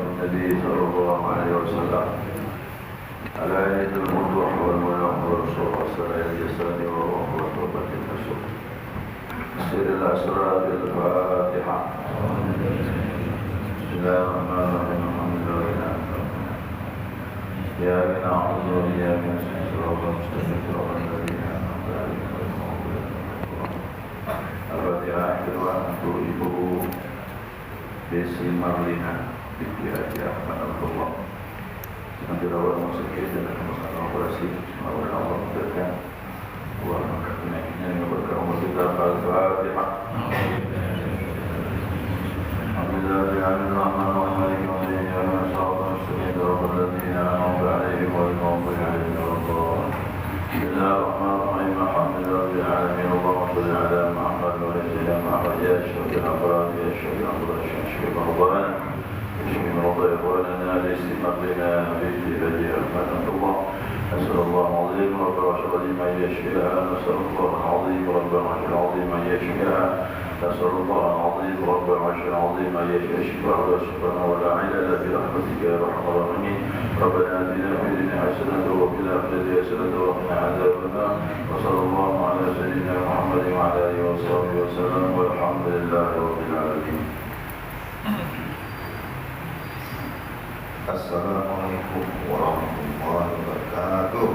النبي صلى الله عليه وسلم على يد الوضوح والمنام والرسول والسلام الجسد والروح وتوبة النسوح سير الأسرار الفاتحة بسم الله الرحمن الرحيم الحمد لله يا من أعوذ وإياك نستعين صراط المستقيم صراط الذين أنعمت عليهم غير المغضوب عليهم الفاتحة أحد تؤيده باسم مرلنا بكيات أحمد الله Nanti rawat musik dan masalah operasi Semoga Allah memberikan Allah mengenainya yang berkah umur kita Al-Fatihah Alhamdulillahirrahmanirrahim Alhamdulillah Bismillahirrahmanirrahim Alhamdulillahirrahmanirrahim Allahumma salli ala Muhammad wa ala Muhammad ya syukur al-Qur'an ya syukur al-Qur'an ya syukur al-Qur'an بسم الله إخواننا لاستماع لنا بجهاد أحمد الله أسأل الله العظيم رب العرش العظيم أن يشفيها نسأل الله العظيم رب العرش العظيم أن يشفيها نسأل الله العظيم رب العرش العظيم أن يشفيها ويشفيها ولا علل برحمتك يا أرحم الراحمين ربنا آتنا في الدنيا حسنة وفي الآخرة حسنة وقنا عذاب النار وصلى الله على سيدنا محمد وعلى آله وصحبه وسلم والحمد لله رب العالمين. Assalamualaikum warahmatullahi wabarakatuh.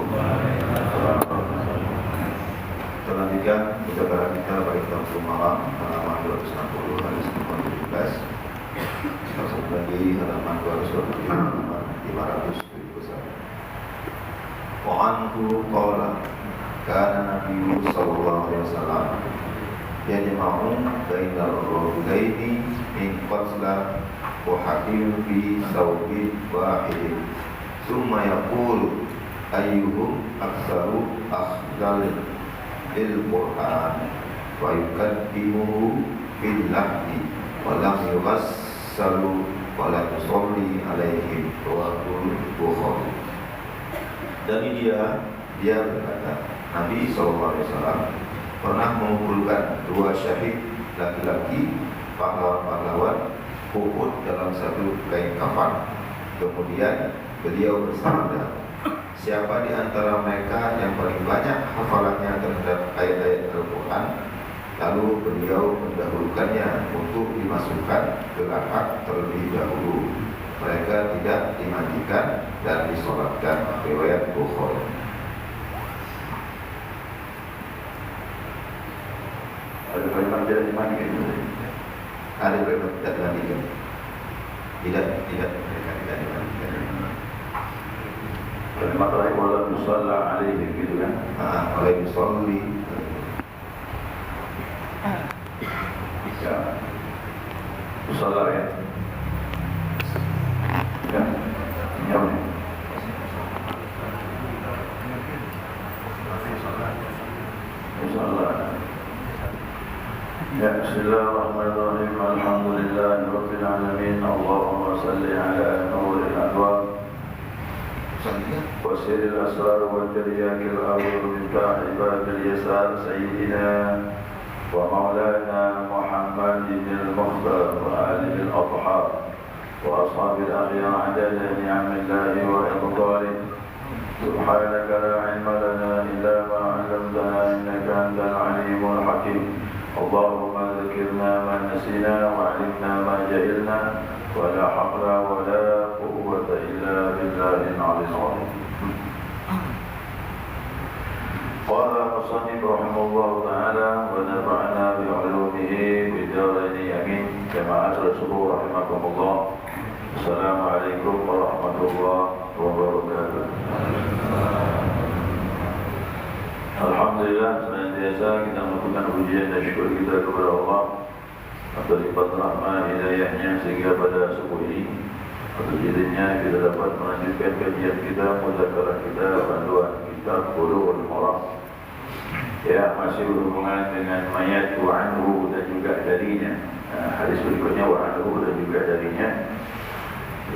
Kita lanjutkan perjalanan kita pada kitab Malam halaman 260 hadis 17. Masuk lagi halaman 220 halaman 571. Wa anhu qala kana Nabi sallallahu alaihi wasallam yajma'u bainal rajulaini min qatla وحكيم في ثوب واحد ثم يقول أيهم أكثر أخذل للقرآن ويقدمه باللحن ولم يغسل ولم يصلي عليهم رواه البخاري. Dari dia berkata Nabi SAW pernah mengumpulkan dua syahid laki-laki pahlawan-pahlawan Uhud dalam satu kain kafan. Kemudian beliau bersabda, siapa di antara mereka yang paling banyak hafalannya terhadap ayat-ayat Al-Quran? Lalu beliau mendahulukannya untuk dimasukkan ke lahat terlebih dahulu. Mereka tidak dimandikan dan disolatkan. Riwayat Bukhari. Ada kalimat tidak dimandikan. Ada beberapa tidak dimandikan. Tidak mereka tidak dimandikan. Kalimat terakhir wala musalla alaihi gitu kan? Alaihi musalli. Ya. Musalla ya. Ya. Ya. Musalla. Ya, bismillahirrahmanirrahim. Alhamdulillahi rabbil alamin. Allahumma salli ala nuril anwar wa sirril asrar wa tiryakil awwal min ta'ibatil yasar sayyidina wa maulana Muhammadin al-Mukhtar wa alihi al-athhar wa ashabil akhyar adada ni'amillahi wa iqdarihi. Subhanaka la ilma lana illa ma 'allamtana innaka antal alimul hakim. اللهم ذكرنا ما نسينا وعلمنا ما جهلنا ولا حول ولا قوة إلا بالله العلي العظيم. قال المصنف رحمه الله تعالى ونفعنا بعلومه بالدارين آمين. جماعة رسول رحمكم الله. السلام عليكم ورحمة الله وبركاته. Alhamdulillah, senantiasa kita melakukan pujian dan syukur kita kepada Allah atas lipat rahmah hidayahnya sehingga pada subuh ini atas izinnya kita dapat melanjutkan kajian kita, muzakarah kita, panduan kitab Bulughul Maram. Ya, masih berhubungan dengan mayat wa anhu dan juga darinya. Hadis berikutnya wa anhu dan juga darinya.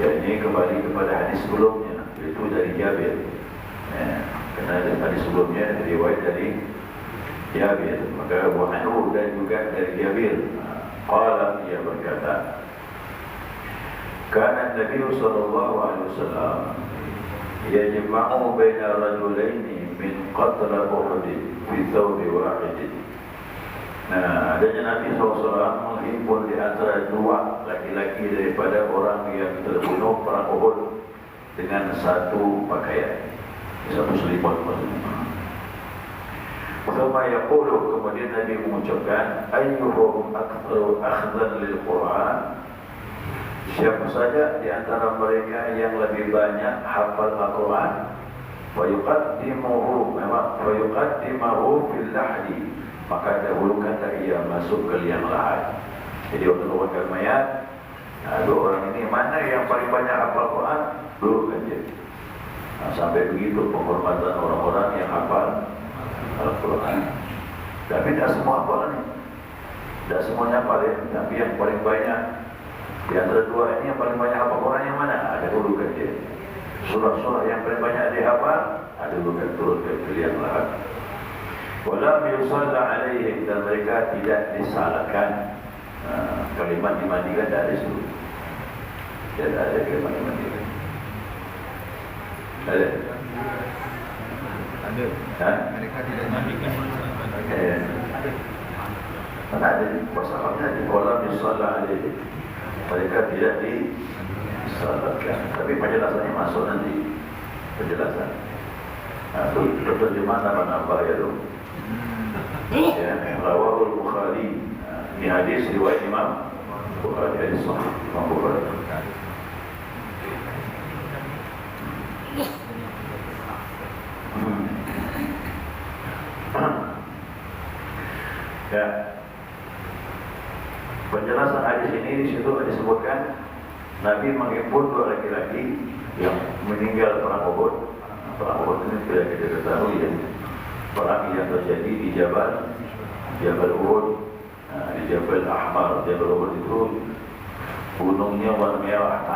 Ya, ini kembali kepada hadis sebelumnya, yaitu dari Jabir. Karena hadis sebelumnya riwayat dari Jabir, maka wa anhu dan juga dari Jabir. Qala, ia berkata, Kana Nabi sallallahu alaihi wasallam yajma'u baina rajulaini min qatla Uhud fi thawb wahid. Nah, adanya Nabi SAW menghimpun di antara dua laki-laki daripada orang yang terbunuh perang Uhud dengan satu pakaian, satu selimut maksudnya. Sama yaqulu, kemudian Nabi mengucapkan, ayyuhum aktsaru akhdhan lil Quran. Siapa saja di antara mereka yang lebih banyak hafal Al-Quran, wa yuqaddimuhu fil lahdi, maka dahulukanlah ia masuk ke liang lahat. Jadi waktu menguburkan mayat, dua orang ini mana yang paling banyak hafal Quran, dulukan dia. Sampai begitu penghormatan orang-orang yang hafal Al-Quran. Tapi tidak semua hafal ni, tidak semuanya hafal ya. Tapi yang paling banyak di antara dua ini yang paling banyak hafal Quran yang mana? Ada dulukan dia. Surah-surah yang paling banyak dihafal, ada dulukan turun ke liang lahat. Walam yusalla alaihim, dan mereka tidak disalahkan. Kalimat dimandikan dari situ. Tidak ada kalimat dimandikan. Ada? Ada. Mereka tidak dimandikan. Mana ada di pasalnya di walam yusalla alaihim, mereka tidak disalahkan. Tapi penjelasannya masuk nanti. Penjelasan. Itu terjemah nama-nama ya tu. Ya, Rawahul Bukhari. Ini hadis riwayat Imam Bukhari, hadis sahih Imam Bukhari. Ya. Penjelasan hadis ini di situ disebutkan Nabi menghimpun dua laki-laki yang meninggal perang Uhud. Perang Uhud ini tidak kita ketahui ya. Perang yang terjadi di Jabal Uhud, di Jabal Ahmar. Jabal Uhud itu gunungnya warna merah,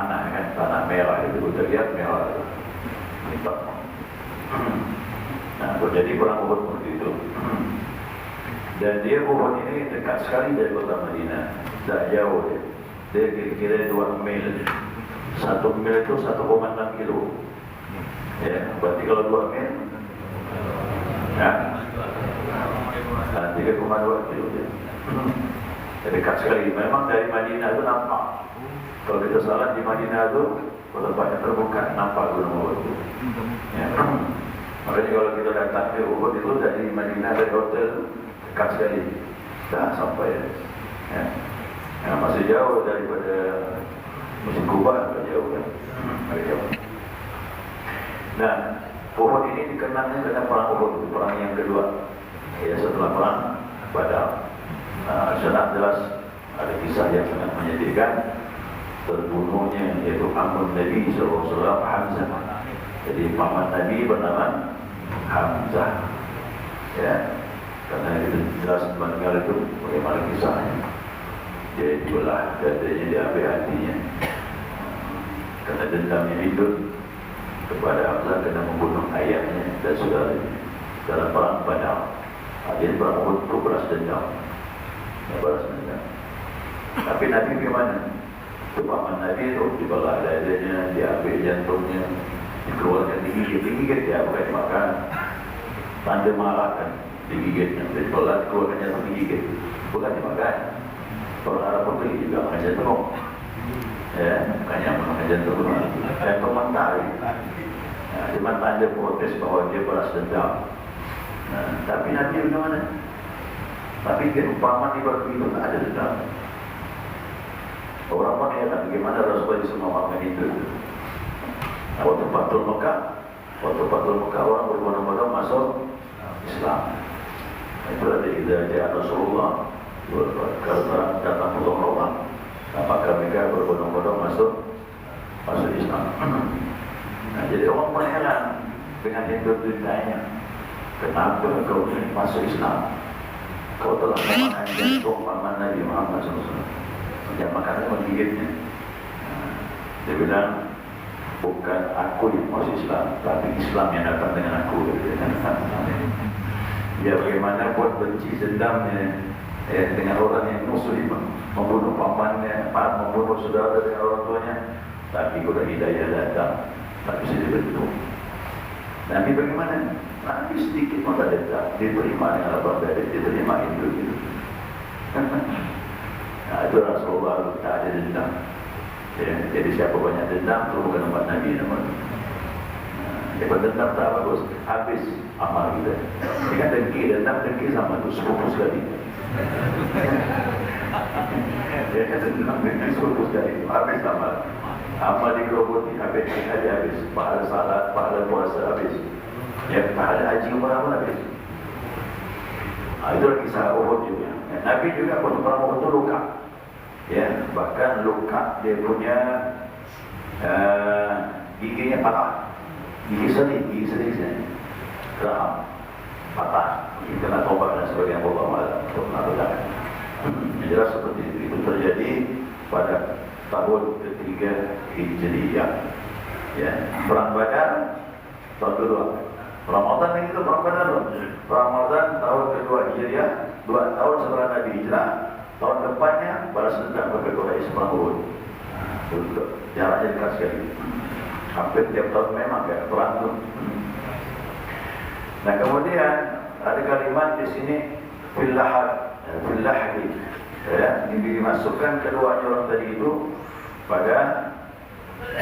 tanah merah itu kita lihat merah itu. Nah, terjadi perang Uhud seperti itu. Dan dia Uhud ini dekat sekali dari kota Madinah, tak jauh dia. Dia kira-kira 2 mil. 1 mil itu 1,6 kilo. Ya, berarti kalau 2 mil, ya, 3,2 kilo dia. Dekat sekali. Memang dari Madinah itu nampak. Kalau kita salat di Madinah itu, kalau tempatnya terbuka, nampak gunung Uhud itu. Ya. Makanya kalau kita datang ke Uhud itu dari Madinah, dari hotel, dekat sekali. Dah sampai. Ya. Ya, masih jauh daripada Masjid Kuba, jauh kan. Jauh. Nah, Uhud ini dikenalnya dengan perang Uhud, perang yang kedua. Ya, setelah perang Badar. Sangat jelas ada kisah yang sangat menyedihkan, terbunuhnya yaitu paman Nabi SAW, Hamzah. Jadi paman Nabi bernama Hamzah. Ya, karena itu jelas mendengar itu bagaimana kisahnya. Dia dibelah dadanya, diambil hatinya. Karena dendamnya hidup kepada Hamzah, kena membunuh ayahnya dan saudaranya dalam perang Badar. Dia perang Uhud itu beras dendam. Tapi Nabi bagaimana? Paman Nabi itu dibelah dadanya, diambil jantungnya, dikeluarkan, digigit dia, bukan dimakan. Tanda marah kan, digigitnya, dibelah, dikeluarkan jantung, digigit, bukan dimakan. Orang Arab pun juga makan jantung. Ya, bukannya makan jantung, jantung mentah. Cuma tanda protes bahawa dia beras dendam. Tapi Nabi bagaimana? Tapi paman di waktu itu tak ada dendam. Orang pun heran bagaimana Rasulullah bisa memaafkan itu. Waktu Fathul Mekah orang berbondong-bondong masuk Islam. Itulah dia Rasulullah. Kalau datang pulang Allah, maka mereka berbondong-bondong masuk Islam. Nah, jadi orang pun heran dengan hidup ditanya, kenapa kau ini masuk Islam? Kau telah memakan jantung paman Nabi Muhammad SAW. Yang makannya menggigitnya. Dia bilang, bukan aku yang masuk Islam, tapi Islam yang datang dengan aku. Ya bagaimana buat benci dendamnya, dengan orang yang muslim, membunuh pamannya, membunuh saudara dengan orang tuanya. Tapi kalau hidayah datang, tak bisa dibentuk. Nabi bagaimana? Nabi sedikit mata datang, diterima dengan lapang dada, diterima hidup itu. Nah, itu Rasulullah tak ada dendam. Ya, jadi siapa banyak dendam, itu bukan umat Nabi namanya. Dia berdendam tak bagus, habis amal kita. Dengan dengki sama itu 10 sekali. Dia kata dendam dengki 10 sekali, habis amal. Amal digerogoti, habis haji habis, pahala salat, pahala puasa habis, ya pahala haji umrah pun habis. Itu kisah Uhud juga. Nabi juga waktu perang Uhud itu luka, ya bahkan luka dia punya giginya patah, gigi sedih raham patah, kena tobat dan sebagainya. Allah Maha Taala. Yang jelas seperti itu terjadi pada tahun ketiga Hijriyah. Ya, perang Badar tahun kedua. Ramadan itu perang Badar. Ramadan tahun kedua Hijriyah, 2 tahun setelah Nabi hijrah. Tahun depannya balas dendam kepada Quraisy perang Uhud. Jaraknya dekat sekali. Hampir tiap tahun memang kayak perang itu. Nah, kemudian ada kalimat di sini fillah ya, dimasukkan keduanya orang tadi itu pada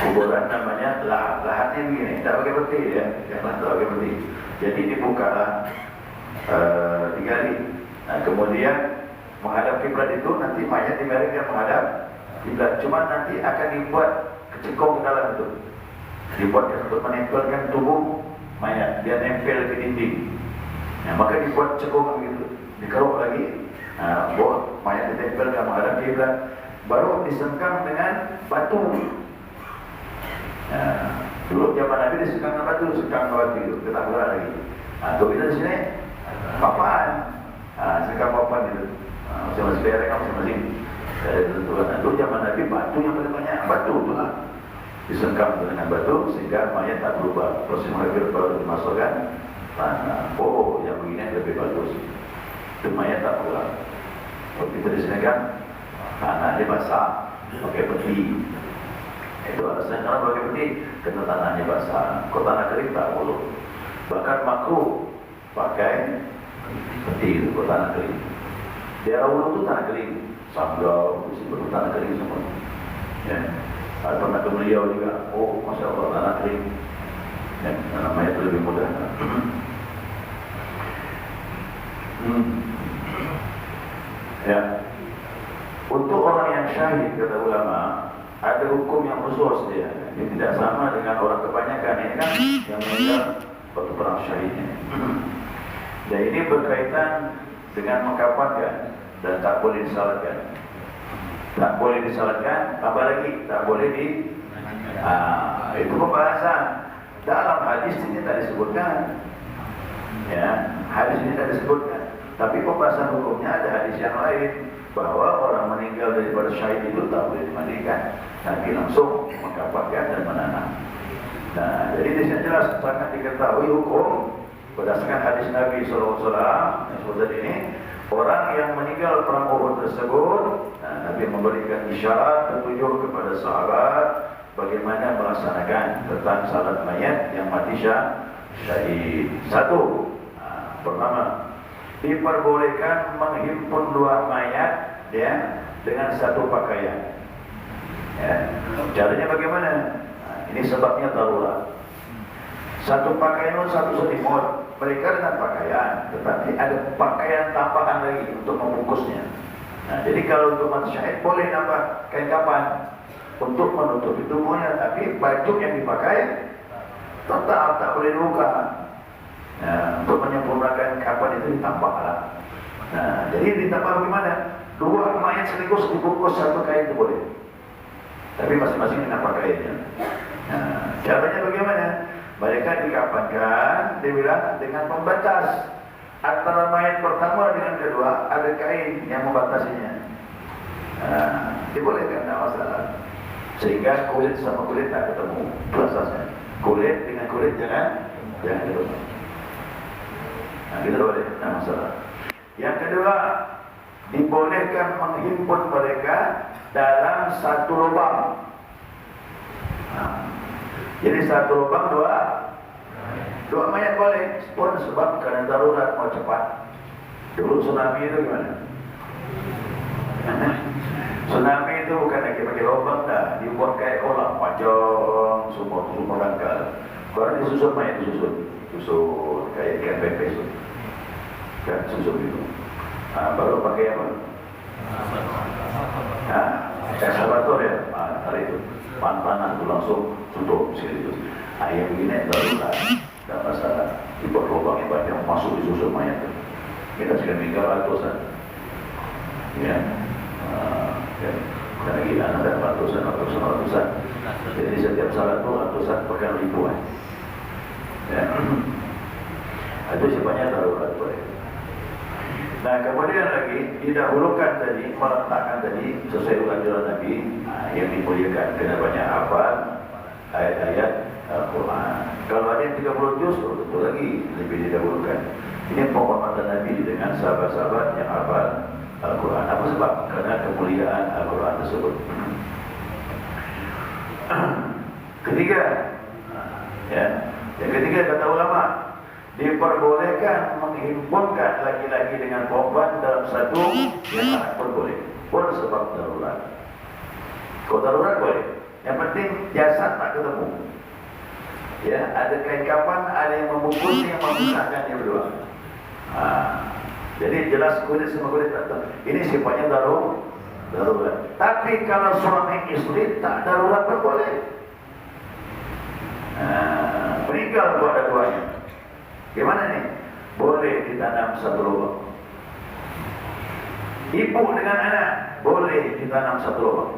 kuburan namanya lahat. Lahatnya begini, tak pakai peti ya, jangan tak pakai peti. Jadi dibukalah, digali. Nah, kemudian menghadap kiblat itu nanti mayat dibaringkan menghadap kiblat. Cuma nanti akan dibuat kecekong ke dalam itu, dibuatkan untuk menempelkan tubuh mayat, dia nempel ke dinding. Nah, maka dibuat cekong begitu, dikeruk lagi. Nah, buat mayat ditempelkan menghadap kiblat, baru disengkam dengan batu. Nah, dulu zaman Nabi disengkam dengan batu, sekam dengan batu itu, kita berat lagi. Nah, untuk kita di sini papan, sekam papan itu, masing-masing daerah kan masing-masing. Nah, dulu zaman Nabi batu yang paling banyak, batu itu lah, disengkam dengan batu sehingga mayat tak berubah. Proses mengakhir baru dimasukkan tanah. Oh, yang begini lebih bagus. Itu mayat tak pulang. Kalau kita di sini kan tanahnya basah, pakai peti. Itu alasan kenapa pakai peti, karena tanahnya basah. Kalau tanah kering tak boleh. Bahkan makruh pakai peti itu kalau tanah kering. Daerah Ulu itu tanah kering, Sanggau, itu tanah kering semua. Ya, ada pernah ke beliau juga. Oh, masya Allah tanah kering. Ya, namanya itu lebih mudah. Ya, untuk orang yang syahid kata ulama ada hukum yang khusus dia. Ini tidak sama dengan orang kebanyakan ini kan yang meninggal waktu perang syahidnya. Dan ini berkaitan dengan mengkafankan dan tak boleh disalatkan. Tak boleh disalatkan, apalagi tak boleh itu pembahasan. Dalam hadis ini tak disebutkan. Ya, hadis ini tak disebutkan. Tapi pembahasan hukumnya ada hadis yang lain bahwa orang meninggal daripada syahid itu tak boleh dimandikan, nanti langsung mengkafankan dan menanam. Nah, jadi di sini jelas sangat diketahui hukum berdasarkan hadis Nabi SAW yang seperti ini. Orang yang meninggal perang Uhud tersebut, Nabi memberikan isyarat petunjuk kepada sahabat bagaimana melaksanakan tentang salat mayat yang mati syahid. Satu, pertama, diperbolehkan menghimpun 2 mayat ya dengan satu pakaian. Ya. Caranya bagaimana? Nah, ini sebabnya darurat. Satu pakaian, satu selimut. Mereka dengan pakaian, tetapi ada pakaian tambahan lagi untuk membungkusnya. Nah, jadi kalau untuk mati syahid boleh nambah kain kapan untuk menutupi tubuhnya, tapi baju yang dipakai tetap tak boleh dibuka. Nah, untuk menyempurnakan kapan itu ditambahlah. Nah, jadi ditambah bagaimana? 2 mayat sekaligus dibungkus satu kain itu boleh. Tapi masing-masing dengan pakaiannya. Nah, caranya bagaimana? Mereka dikafankan, dibilang dengan pembatas antara mayat pertama dengan kedua ada kain yang membatasinya. Nah, dibolehkan, tidak masalah. Sehingga kulit sama kulit tak ketemu. Itu asasnya. Kulit dengan kulit jangan ketemu. Nah, kita boleh, tidak masalah. Yang kedua, dibolehkan menghimpun mereka dalam satu lubang. Jadi satu lubang dua mayat boleh, pun sebab kerana darurat mau cepat. Dulu tsunami itu gimana? Tsunami itu bukan lagi pakai lubang dah, dibuat kayak kolam panjang, sumur dangkal. Kalau disusun mayat susun kayak ikan pepes, kan susun itu. Baru pakai apa? Ekskavator ya, hari itu pantanan itu langsung tutup situ. Yang begini darurat, tidak masalah. Dibuat lubang yang banyak masuk disusun mayat. Kita sudah meninggal ratusan, ya. Dan lagi ada ratusan. Jadi setiap salat itu ratusan bahkan ribuan. Ya. Itu sifatnya darurat boleh. Nah kemudian lagi didahulukan tadi, meletakkan tadi sesuai anjuran Nabi yang dimuliakan, kena banyak hafal ayat-ayat Al-Quran. Kalau ada yang 30 juz, tentu lagi lebih didahulukan. Ini penghormatan Nabi dengan sahabat-sahabat yang hafal Al-Quran. Apa sebab? Karena kemuliaan Al-Quran tersebut. Ketiga, ya, yang ketiga kata ulama, diperbolehkan menghimpunkan laki-laki dengan perempuan dalam satu yang sangat boleh. Pun sebab darurat. Kalau darurat boleh. Yang penting jasad tak ketemu. Ya, ada kain kapan, ada yang membungkusnya, yang memisahkannya berdua. Jadi jelas kulit sama kulit tak. Ini sifatnya darurat. Tapi kalau suami istri tak darurat pun boleh. Meninggal buat dua-duanya. Gimana nih? Boleh ditanam satu lubang. Ibu dengan anak boleh ditanam satu lubang.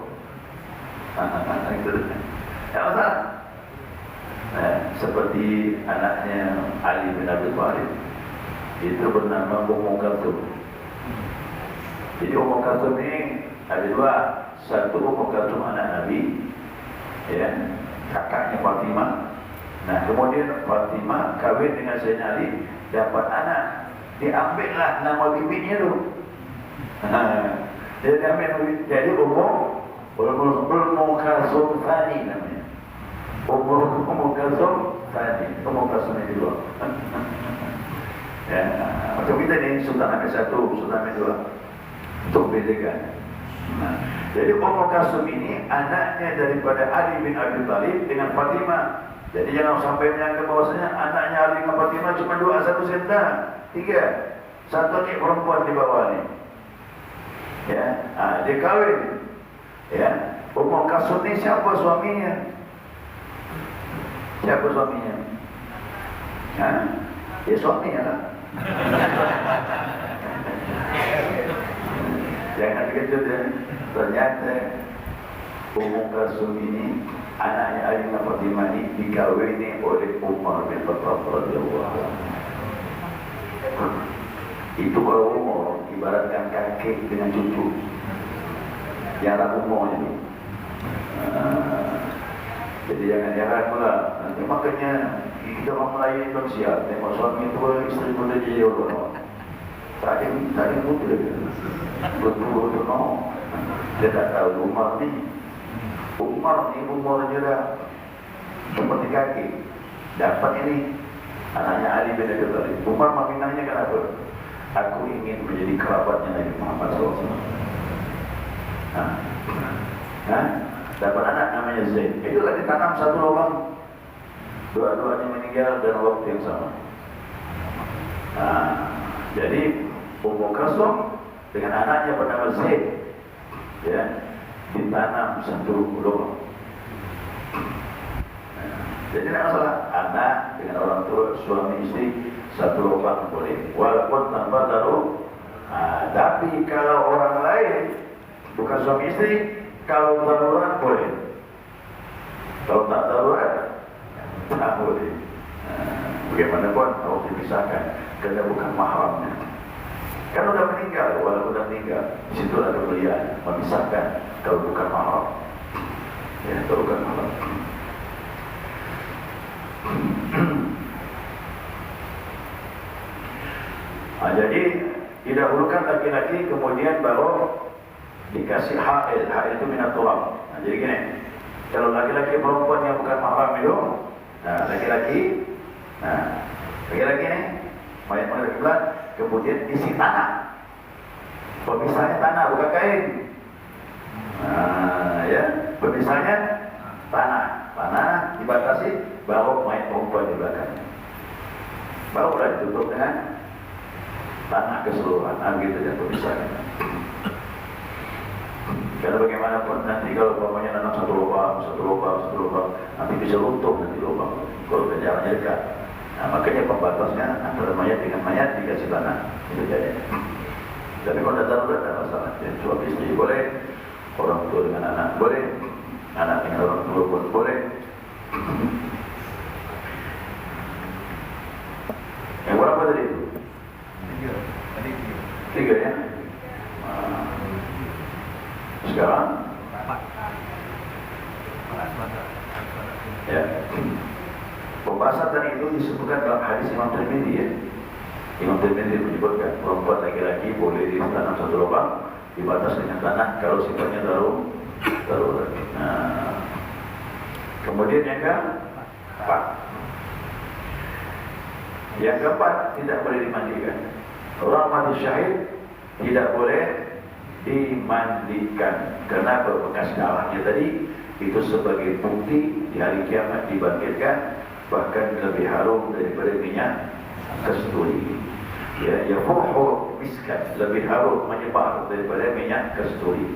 Ya masalah. Seperti anaknya Ali bin Abi Thalib, itu bernama Ummu Kalsum. Jadi Ummu Kalsum ini ada dua. Satu Ummu Kalsum anak Nabi, ya, kakaknya Fatimah. Nah kemudian Fatimah kahwin dengan Sayyidina Ali, dapat anak, diambillah nama bibinya tu. Dia diambil, jadi Ummu Kalsum Thani namanya. Ummu Kalsum Thani, Ummu Kalsum yang kedua. Ya, macam kita ni Sultan Ahmed satu, Sultan Ahmed dua, untuk bedakan. Jadi Ummu Kalsum ini anaknya daripada Ali bin Abi Thalib dengan Fatimah. Jadi jangan sampai menyangka bahwasanya anaknya Ali dengan Fatimah cuma dua, satu sentang, tiga, satu ni perempuan di bawah ni. Ya, dia kahwin. Ya, Ummu Kalsum ni siapa suaminya? Siapa suaminya? Dia suaminya lah. Jangan dikejut ya. Ternyata Ummu Kalsum ini anaknya Ali bin Fatimah ini dikawini oleh Umar bin Khattab radhiyallahu anhu. Itu kalau Umar ibaratkan kakek dengan cucu. Jarak umur ini. Jadi jangan heran pula. Nanti makanya kita orang Melayu Indonesia tengok suami tua, isteri pun dia jadi orang. Tak ada muda. Betul-betul no. Dia tak tahu Umar ni umur je dah seperti kaki. Dapat ini anaknya Ali bin Abi Thalib. Umar meminangnya kenapa? Aku ingin menjadi kerabatnya Nabi Muhammad SAW. Dapat anak namanya Zaid. Itulah ditanam satu lubang. Dua-duanya meninggal dalam waktu yang sama. Jadi Ummu Kalsum dengan anaknya bernama Zaid, ya, ditanam satu lubang. Jadi tidak masalah anak dengan orang tua, suami istri satu lubang boleh, walaupun tanpa darurat. Tapi kalau orang lain bukan suami istri, kalau darurat boleh. Kalau tak darurat tak boleh. Bagaimanapun harus dipisahkan kerana bukan mahramnya. Kalau sudah meninggal, walaupun sudah meninggal, di situ ada kemuliaan memisahkan kalau bukan mahram. Ya, kalau bukan mahram. Jadi didahulukan laki-laki, kemudian baru dikasih hail. Hail itu minat tulang. Nah, jadi gini, kalau laki-laki perempuan yang bukan mahram itu, nah laki-laki nih mayat menghadap kiblat, kemudian isi tanah. Pemisahnya tanah, bukan kain. Nah, ya, pemisahnya tanah dibatasi, baru mayat perempuan di belakangnya. Barulah ditutup dengan tanah keseluruhan, gitu ya pemisahnya. Karena bagaimanapun nanti kalau umpamanya nanam satu lubang, nanti bisa runtuh nanti lubang. Kalau jaraknya dekat. Nah, makanya pembatasnya antara mayat dengan mayat dikasih tanah. Itu jadi. Tapi kalau datang ada masalah. Ya, suami istri boleh, orang tua dengan anak boleh, anak dengan orang tua pun boleh. Yang berapa tadi itu? 3 ya. Sekarang? Ya. Pembahasan tadi itu disebutkan dalam hadis Imam Tirmidzi ya. Imam Tirmidzi menyebutkan perempuan laki-laki boleh ditanam satu lubang dibatas dengan tanah kalau sifatnya darurat. Nah, kemudian yang keempat, tidak boleh dimandikan. Orang mati syahid tidak boleh dimandikan karena berbekas darahnya tadi itu sebagai bukti di hari kiamat dibangkitkan, bahkan lebih harum daripada minyak kasturi. Ya, yafuhu miskan, lebih harum menyebar daripada minyak kasturi.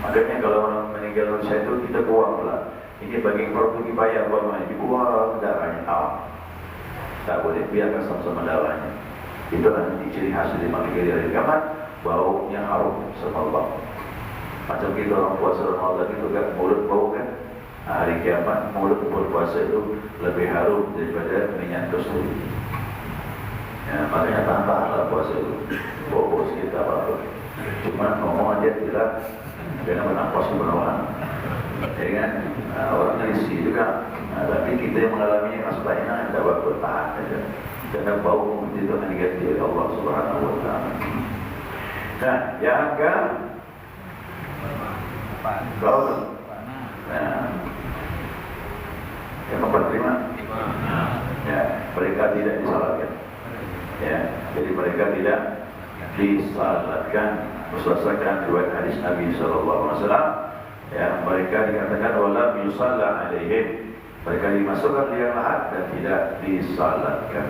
Makanya kalau orang meninggal dunia itu kita buang pula. Ini bagi fardu kifayah ulama, dibuang darahnya awam. Tak boleh, biarkan sama-sama darahnya. Itulah nanti ciri khas di manusia hari kiamat, baunya harum semerbak. Macam kita orang puasa Ramadan itu kan mulut bau kan. Hari kiamat mulut berpuasa itu lebih harum daripada minyak kasturi. Ya, makanya tahan-tahanlah puasa itu. Bau-bau sekitar apa-apa. Cuma ngomong aja tidak jangan bernafas berlawanan. Ya kan? Nah, orang risih juga. Nah, tapi kita yang mengalaminya masalahnya dapat bertahan saja. Karena bau itu akan diganti oleh Allah Subhanahu wa taala. Nah, yang ke kalau yang keempat ya, mereka tidak disalatkan. Ya, jadi mereka tidak disalatkan berdasarkan riwayat hadis Nabi sallallahu alaihi wasallam. Ya, mereka dikatakan wala yusalla alaihim. Mereka dimasukkan liang lahat dan tidak disalatkan.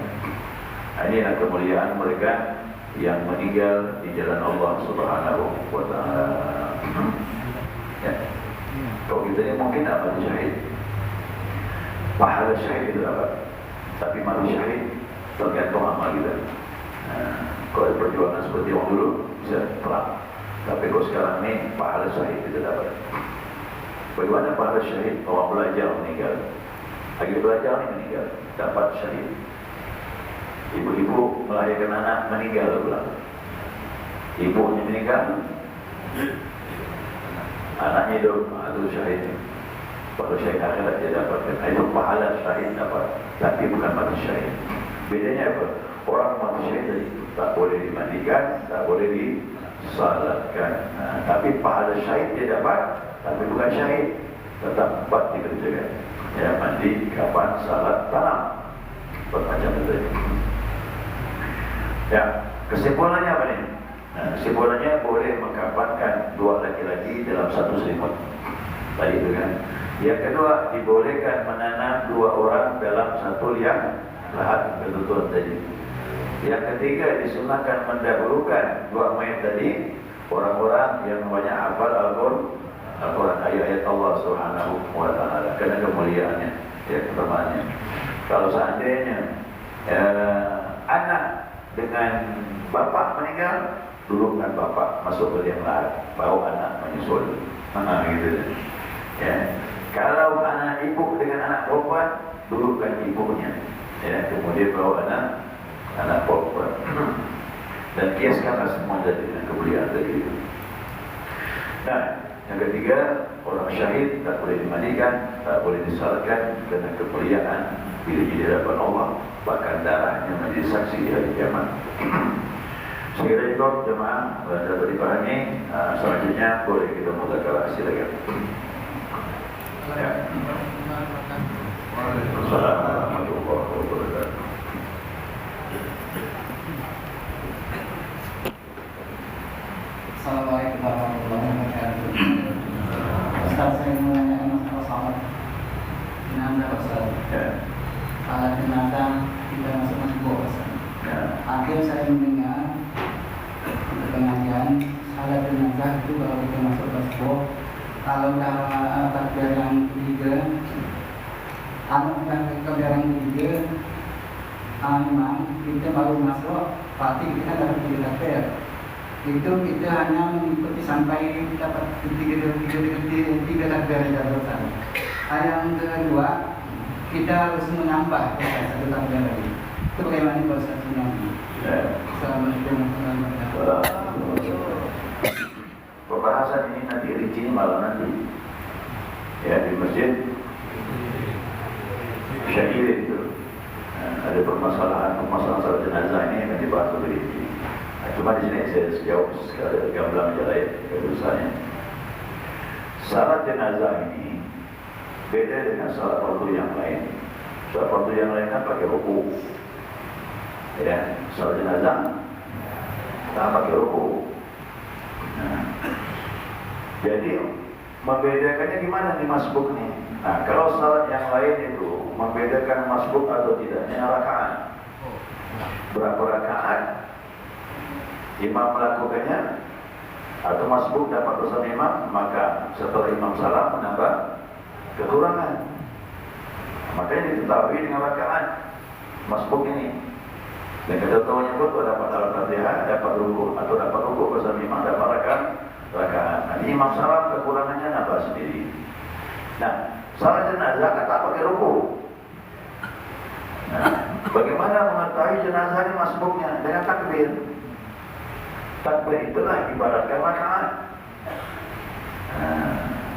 Inilah kemuliaan mereka yang meninggal di jalan Allah Subhanahu wa taala. Ya. Kalau kita ini mungkin apa syahid? Pahala syahid itu apa? Tapi mati syahid tergantung amal kita. Kalau perjuangan seperti yang dulu bisa perang. Tapi kalau sekarang ini pahala syahid kita dapat. Bagaimana pahala syahid? Orang belajar meninggal. Lagi belajar ini meninggal, dapat syahid. Ibu-ibu melahirkan anak meninggal pula. Ibunya meninggal, anaknya hidup, itu syahid. Kalau syahid akhirat dia dapatkan. Itu pahala syahid dapat, tapi bukan mati syahid. Bedanya apa? Orang mati syahid tadi tak boleh dimandikan, tak boleh disalatkan. Tapi pahala syahid dia dapat, tapi bukan syahid. Tetap empat dikerjakan. Ya, mandi, kapan, salat, tanam. Bermacam itu. Ya, kesimpulannya apa nih? Nah, kesimpulannya boleh mengkafankan dua laki-laki dalam satu selimut. Tadi itu kan. Yang kedua, dibolehkan menanam dua orang dalam satu liang lahat, ketentuan tadi. Yang ketiga, disunahkan mendahulukan dua mayat tadi orang-orang yang namanya hafal Al-Quran, ayat-ayat Allah Subhanahu wa taala karena kemuliaannya, ya, ketemaannya. Kalau seandainya anak dengan bapak meninggal, dudukkan bapak masuk ke liang lahat, baru anak menyusul. Gitu. Ya. Kalau anak ibu dengan anak perempuan, dudukkan ibunya. Ya, kemudian baru anak perempuan. Dan kiaskanlah semua dengan kemuliaan tadi itu. Nah, yang ketiga, orang syahid tak boleh dimandikan, tak boleh disalatkan karena kemuliaan dirinya di hadapan Allah, bahkan darahnya menjadi saksi di hari kiamat. Sekira ikut jemaah dapat dipahami. Selanjutnya boleh kita mudzakarah, silakan. Ya. Waalaikumsalam warahmatullahi wabarakatuh. Assalamualaikum warahmatullahi wabarakatuh. Ustaz, saya mau menanyakan masalah salat jenazah Ustaz. Salat jenazah kita masuk masbuk Ustaz. Akhir saya mendengar untuk pengajian salat jenazah itu kalau kita masuk masbuk, kalau dah takbir yang ketiga, takbir yang ketiga, imam kita baru masuk, pasti kita dapat tiga takbir. Itu kita hanya mengikuti sampai dapat tiga takbir jabatan. Yang kedua, kita harus menambah satu takbir lagi. Itu bagaimana proses sebenarnya? Assalamualaikum warahmatullahi wabarakatuh. Pembahasan ini nanti rinci malam nanti ya di masjid Syakir itu. Ada permasalahan salat jenazah ini yang dibahas lebih rinci. Cuma di sini saya jawab sekali gamblang jalan keputusannya. Salat jenazah ini beda dengan salat fardu yang lain. Salat fardu yang lain kan pakai ruku. Ya, salat jenazah tak pakai ruku. Jadi membedakannya gimana di masbuk nih? Nah, kalau salat yang lain itu membedakan masbuk atau tidaknya rakaat. Berapa rakaat imam melakukannya atau masbuk dapat bersama imam, maka setelah imam salam menambah kekurangan. Makanya diketahui dengan rakaat masbuk ini. Dan kita tahunya pun dapat Al-Fatihah, dapat ruku atau dapat ruku bersama imam, dapat rakaat. Nanti imam salam kekurangannya nambah sendiri. Nah, salat jenazah kan tak pakai ruku. Nah, bagaimana mengetahui jenazah ini masbuknya? Dengan takbir. Takbir itulah ibaratkan rakaat.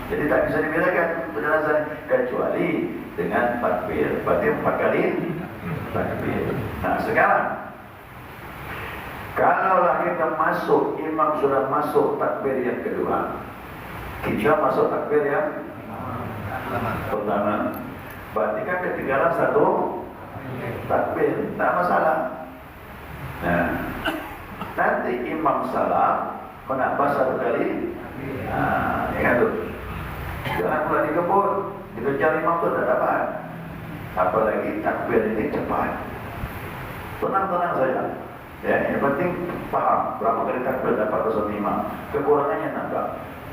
Jadi tak bisa dibedakan jenazah kecuali dengan takbir. Berarti 4 kali takbir. Nah, sekarang kalaulah kita masuk, imam sudah masuk takbir yang kedua, kita masuk takbir yang pertama, berarti kan ketinggalan satu takbir, tak masalah. Nah, nanti imam salam menambah satu kali. Ingat tuh, jangan pula dikebut, dikejar imam tu tak dapat. Apalagi takbir ini cepat. Tenang-tenang saja. Ya, yang penting paham berapa kali takbir dapat bersama imam. Kekurangannya nambah.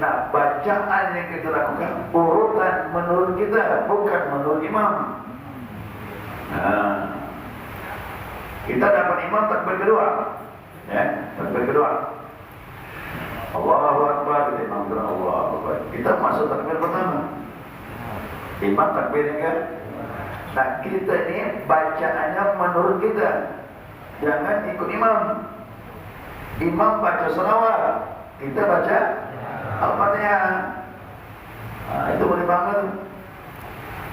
Nah, bacaan yang kita lakukan urutan menurut kita, bukan menurut imam. Nah, kita dapat imam takbir kedua. Ya, takbir kedua. Allahu Akbar, kita imam bilang Allahu Akbar. Kita masuk takbir pertama. Imam takbir yang kan. Nah, kita ini bacaannya menurut kita. Jangan ikut imam. Imam baca selawat, kita baca Al-Fatihah. Itu boleh banget.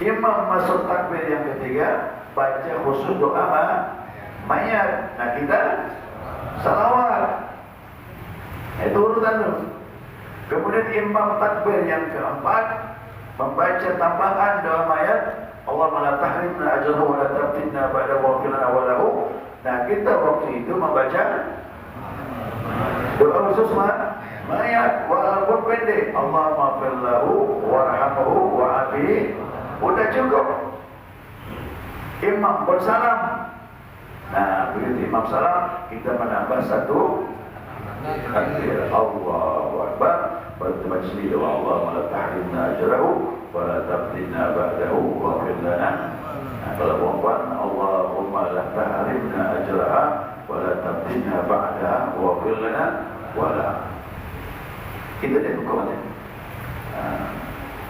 Imam masuk takbir yang ketiga, baca khusus doa mayat. Nah, kita salawat. Itu urutan tu. Kemudian imam takbir yang keempat membaca tambahan doa mayat, Allahumma la tahrimna ajrahu wa la taftinna ba'da waqilana wa lahu. Nah, kita waktu itu membaca doa khusus mayat walaupun pendek, Allahumma fir lahu warhamhu wa'afihi. Udah cukup. Imam bersalam. Nah, begitu imam salam, kita menambah satu takbir, Allahu Akbar, bertemu sendiri wa Allahumma la tahrimna ajrahu wa la taftinna ba'dahu wa fir lana. Kalau perempuan, Allahumma la tahrimna ajraha wa la taftinna ba'daha wa fir lana wa la. Itu dia hukumnya.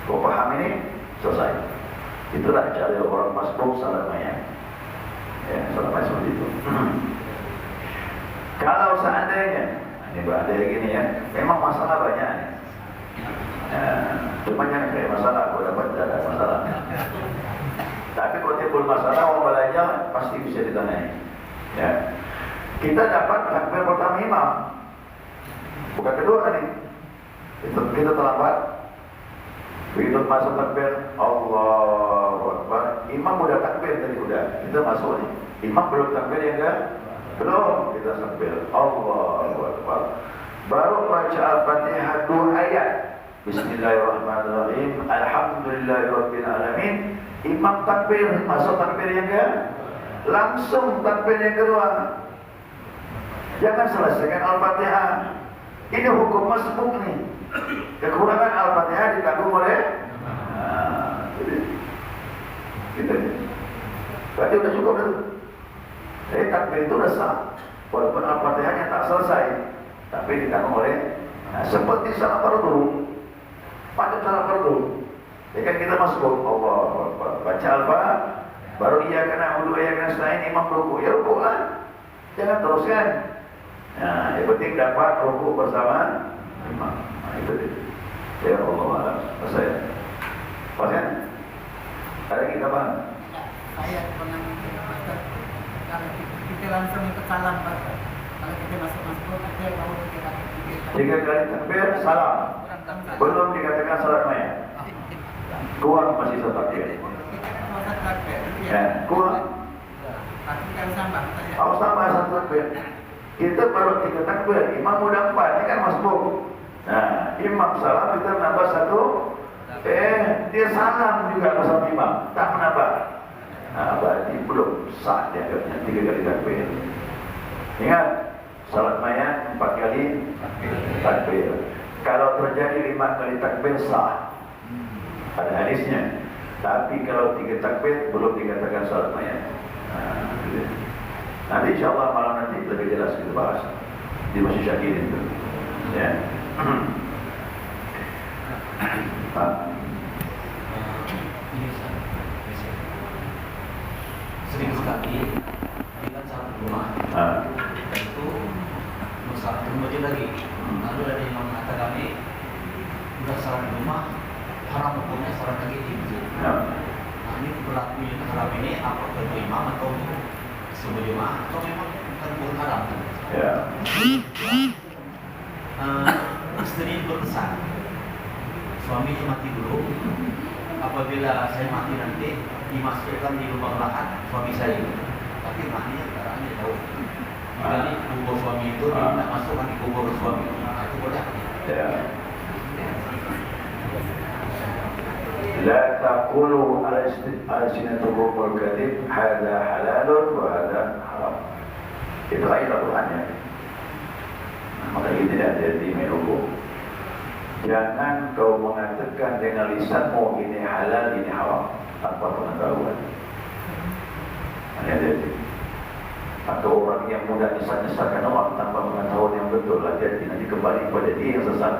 Kau paham ini? Selesai. Itulah cara orang masbuk salat mayat. Ya, salat mayat seperti itu. Kalau seandainya ini ada gini ya, memang masalah banyak nih. Cuma jangan kayak masalah, kalau dapat tidak ada masalah. Tapi kalau timbul masalah, orang belajar pasti bisa ditanyai. Ya, Kita dapat takbir pertama imam, bukan kedua nih. Kita terlambat. Begitu masuk takbir, Allahu Akbar. Imam udah takbir tadi udah. Kita masuk nih. Imam belum takbir ya enggak? Belum. Kita takbir. Allahu Akbar. Baru baca Al-Fatihah 2 ayat. Bismillahirrahmanirrahim. Alhamdulillahirabbil alamin. Imam takbir, masuk takbir yang ke? Langsung takbir yang kedua. Jangan selesaikan Al-Fatihah. Ini hukum masbuk nih. Kekurangan Al-Fatihah ditanggung oleh gitu. Berarti udah cukup itu. Jadi takbir itu udah sah. Walaupun Al-Fatihahnya tak selesai, tapi ditanggung oleh seperti salat fardu. Pada salat fardu, ya kan kita masuk Allah baca Al-Fatihah, baru iya kena wudu, iya kena selain imam ruku, ya ruku lah. Jangan teruskan. Nah, yang penting dapat ruku bersama imam. Nah, itu dia. Ya Allah alam. Saya. Pasien? Ada kita bang? Saya pernah Pak, kalau kita langsung ikut salam Pak. Kalau kita masuk kita tahu kita 3 kali takbir salam. Belum dikatakan salat maya. Kurang masih takbir. Ya, kurang. Harus tambah 1 takbir. Kita baru 3 takbir, imam udah 4, ini kan masbuk. Nah, imam salam kita nambah 1. Dia salam juga bersama imam, tak menambah. Nah, berarti belum sah dia akhirnya 3 kali takbir. Ingat, salat mayat 4 kali takbir. Kalau terjadi 5 kali takbir sah. Ada hadisnya. Tapi kalau 3 takbir belum dikatakan salat mayat. Nanti insyaAllah malam nanti lebih jelas kita bahas di Masjid Syakir itu. Ya. Sering sekali kita salat rumah. Itu salat kemudian lagi. Lalu ada yang mengatakan kami udah salat di rumah, haram hukumnya salat lagi di masjid. Nah, ini berlaku yang haram ini apa untuk imam atau untuk semua jemaah atau memang bukan hukum haram? Ya. Istri berpesan, suaminya mati dulu. Apabila saya mati nanti dimasukkan di lubang lahat suami saya. Tapi matinya caranya jauh. Jadi kubur suami itu tidak masukkan di kubur suami. Itu boleh. Ya. La taqulu al-sinatukum wal-kadhib hadha halalun wa hadha haram. Itu ayat Al-Qur'annya. Maka ini tidak jadi hukum. Jangan kau mengatakan dengan lisanmu ini halal, ini haram tanpa pengetahuan. Jadi atau orang yang mudah nyesat-nyesatkan orang tanpa pengetahuan yang betul, jadi nanti kembali kepada dia yang sesat.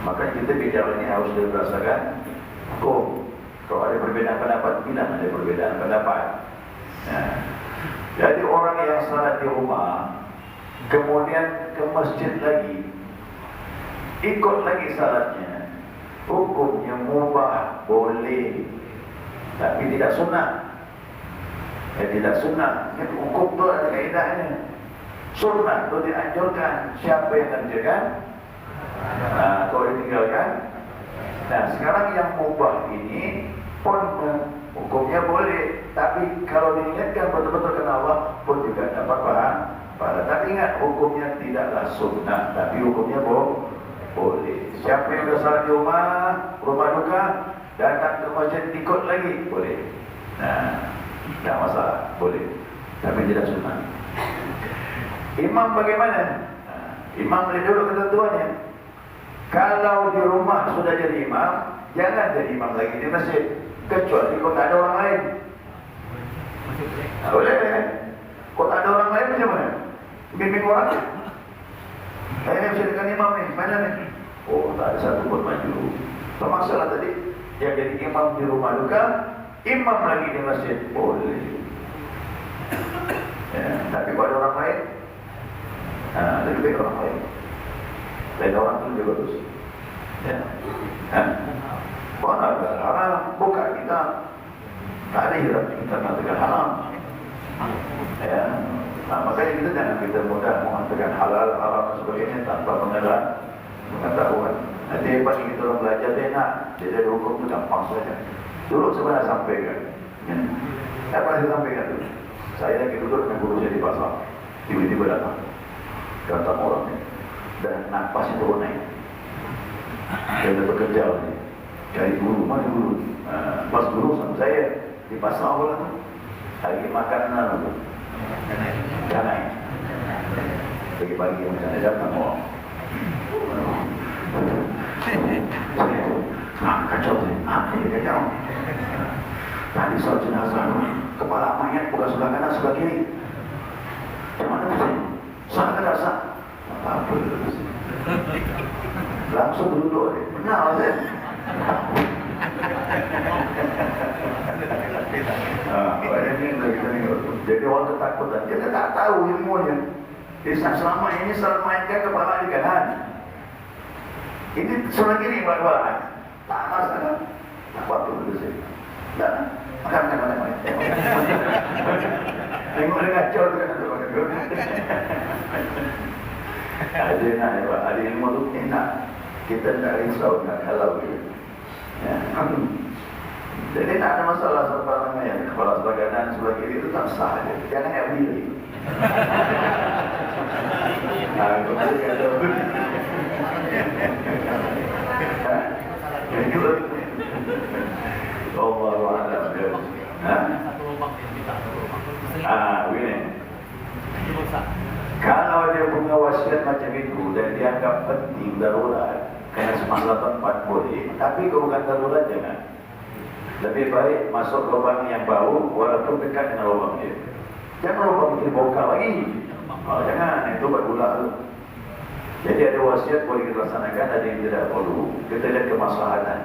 Maka kita bicara ini harus berdasarkan hukum. Kalau ada perbedaan pendapat, bilang ada perbedaan pendapat. Jadi orang yang salat di rumah, kemudian ke masjid lagi, ikut lagi salatnya, hukumnya mubah, boleh, tapi tidak sunnah. Tidak sunnah. Itu hukum itu ada kaidahnya. Sunnah itu dianjurkan. Siapa yang kerjakan? Nah, kalau ditinggalkan. Nah, sekarang yang mubah ini pun hukumnya boleh, tapi kalau diingatkan betul-betul kena Allah pun juga dapat pahala. Tapi ingat, hukumnya tidaklah sunnah, tapi hukumnya boleh. Siapa yang sudah salat di rumah duka, datang ke masjid ikut lagi, boleh. Nah, tidak masalah, boleh, tapi tidak sunnah. Imam bagaimana? Imam lihat dulu ketentuannya. Kalau di rumah sudah jadi imam, jangan jadi imam lagi di masjid, kecuali kalau tak ada orang lain. Boleh. Kalau tak ada orang lain macam mana? Bimbing orang. Saya bisa dengan imam ni, mana ni? Oh, tak ada satu pun maju. Masalah tadi, yang jadi imam di rumah duka, imam lagi di masjid, boleh. Tapi kalau ada orang lain, lebih baik orang lain. Lain orang itu juga bagus. Bukan ada haram, bukan kita. Tak ada hirap kita mengatakan haram. Ya, makanya kita mudah mengatakan halal, haram dan sebagainya tanpa pengetahuan. Nanti pas kita orang belajar dia nak, dia ada hukum itu gampang saja. Dulu sebenarnya sampaikan, ya. Saya pernah sampaikan dulu. Saya lagi duduk dengan guru saya di pasar, tiba-tiba datang, datang orang ni, dan nafas itu naik. Dia ada bekerja lagi, cari guru, mana guru? Pas guru sama saya di pasar orang tu, lagi makanan tu, canai. Pagi-pagi macam mana datang orang. Kacau tu, ini kacau. Tadi soal jenazah, kepala mayat bukan sebelah kanan, sebelah kiri. Macam mana tu saya? Sana ke dasar? Apa itu? Langsung duduk. Benar saya. Jadi orang ketakutan. Dia tak tahu ilmunya. Jadi selama ini selamatkan kepala di kanan. Ini sebelah kiri balik-balik. Tak masalah. Apa tu saya? Tak. Makan. Tengok dia kacau tu kan. Ada nak ya Pak, ada ilmu tu enak. Kita tak risau, nak halau dia. Ya. Jadi tak ada masalah sebelah namanya. Kepala sebelah kanan, sebelah kiri itu tak sah dia. Jangan yang diri. Itu tadi kata. Allahuakbar. Satu lubang dia minta satu lubang. Begini. Kalau dia punya wasiat macam itu dan dianggap penting darurat, kena semaslahatan 4 boleh. Tapi kalau bukan darurat jangan. Lebih baik masuk lubang yang bau walaupun dekat dengan lubang dia. Jangan lubang bikin bongkar lagi. Jangan, itu buat gula tu. Jadi ada wasiat boleh kita laksanakan, ada yang tidak perlu. Kita lihat kemaslahatan.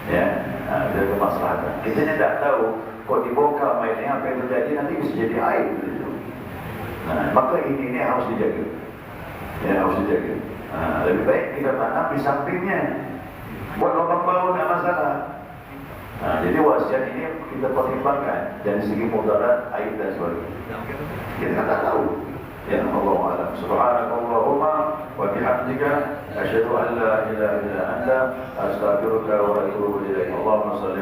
Ya, ada kemaslahatan. Kita tidak tahu kok dibongkar mayatnya apa yang terjadi nanti bisa jadi air. Maka ini harus dijaga. Ya, harus dijaga. Lebih baik kita tanam di sampingnya. Buat lubang bau tidak masalah. Jadi wasiat ini kita pertimbangkan dari segi mudarat, air dan sebagainya. Kita tak tahu. Ya Allah alam. Subhanakallahumma wa bihamdika asyhadu an la ilaha illa anta astaghfiruka wa atubu ilaik. Allahumma shalli